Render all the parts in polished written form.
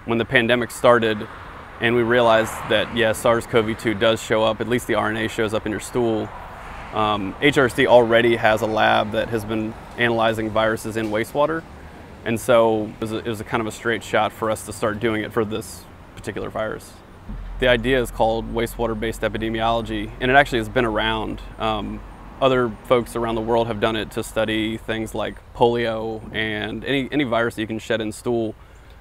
when the pandemic started and we realized that, yeah, SARS-CoV-2 does show up, at least the RNA shows up in your stool. HRSD already has a lab that has been analyzing viruses in wastewater. And so it was a kind of a straight shot for us to start doing it for this particular virus. The idea is called wastewater-based epidemiology, and it actually has been around. Other folks around the world have done it to study things like polio and any virus that you can shed in stool.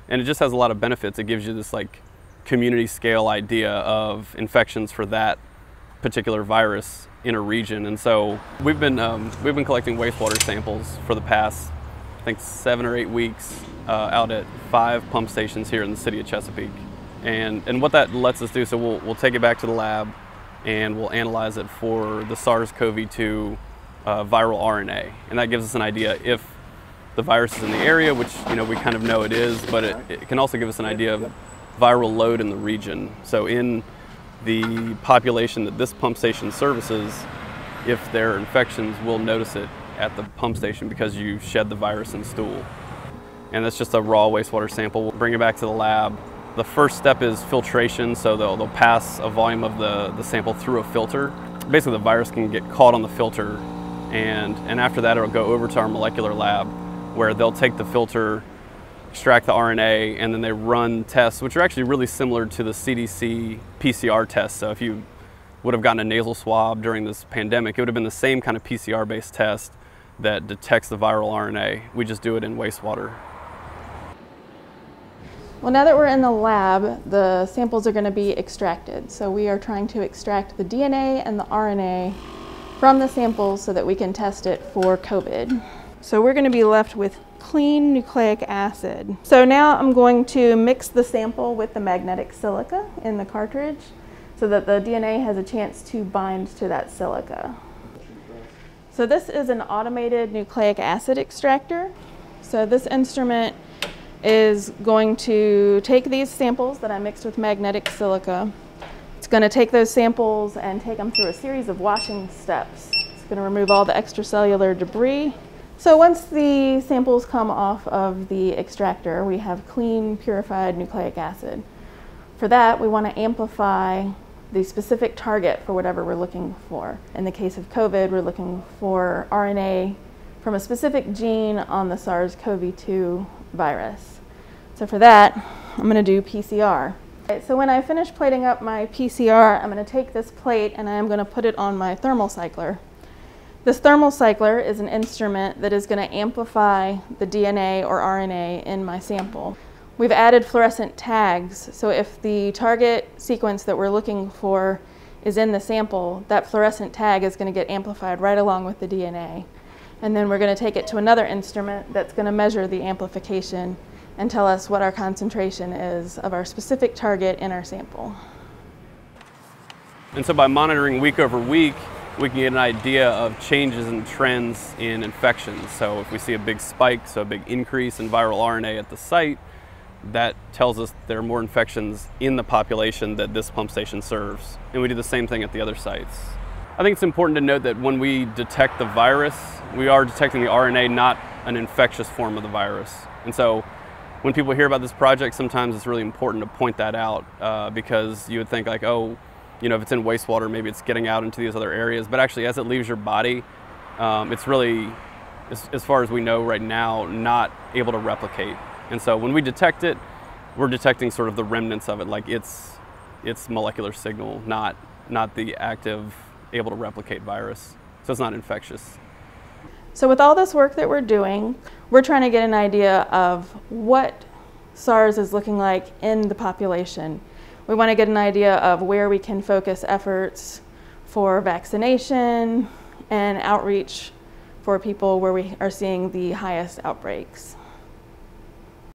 And it just has a lot of benefits. It gives you this like community scale idea of infections for that particular virus in a region. And so we've been collecting wastewater samples for the past, I think, 7 or 8 weeks out at 5 pump stations here in the city of Chesapeake. And what that lets us do, so we'll take it back to the lab and we'll analyze it for the SARS-CoV-2 viral RNA. And that gives us an idea if the virus is in the area, which we kind of know it is, but it can also give us an idea of viral load in the region. So in the population that this pump station services, if there are infections, we'll notice it at the pump station because you shed the virus in stool. And that's just a raw wastewater sample. We'll bring it back to the lab. The first step is filtration, so they'll pass a volume of the sample through a filter. Basically, the virus can get caught on the filter, and after that, it'll go over to our molecular lab, where they'll take the filter, extract the RNA, and then they run tests, which are actually really similar to the CDC PCR tests. So if you would have gotten a nasal swab during this pandemic, it would have been the same kind of PCR-based test that detects the viral RNA. We just do it in wastewater. Well, now that we're in the lab, the samples are going to be extracted. So we are trying to extract the DNA and the RNA from the samples so that we can test it for COVID. So we're going to be left with clean nucleic acid. So now I'm going to mix the sample with the magnetic silica in the cartridge so that the DNA has a chance to bind to that silica. So this is an automated nucleic acid extractor. So this instrument is going to take these samples that I mixed with magnetic silica. It's going to take those samples and take them through a series of washing steps. It's going to remove all the extracellular debris. So once the samples come off of the extractor, we have clean, purified nucleic acid. For that, we want to amplify the specific target for whatever we're looking for. In the case of COVID, we're looking for RNA from a specific gene on the SARS-CoV-2 virus. So for that, I'm going to do PCR. So when I finish plating up my PCR, I'm going to take this plate and I'm going to put it on my thermal cycler. This thermal cycler is an instrument that is going to amplify the DNA or RNA in my sample. We've added fluorescent tags, so if the target sequence that we're looking for is in the sample, that fluorescent tag is going to get amplified right along with the DNA. And then we're going to take it to another instrument that's going to measure the amplification and tell us what our concentration is of our specific target in our sample. And so by monitoring week over week, we can get an idea of changes and trends in infections. So if we see a big spike, so a big increase in viral RNA at the site, that tells us there are more infections in the population that this pump station serves. And we do the same thing at the other sites. I think it's important to note that when we detect the virus, we are detecting the RNA, not an infectious form of the virus. And so when people hear about this project, sometimes it's really important to point that out because you would think like, oh, if it's in wastewater, maybe it's getting out into these other areas. But actually, as it leaves your body, it's really, as far as we know right now, not able to replicate. And so when we detect it, we're detecting sort of the remnants of it, like its molecular signal, not the active, able to replicate virus. So it's not infectious. So with all this work that we're doing, we're trying to get an idea of what SARS is looking like in the population. We want to get an idea of where we can focus efforts for vaccination and outreach for people where we are seeing the highest outbreaks.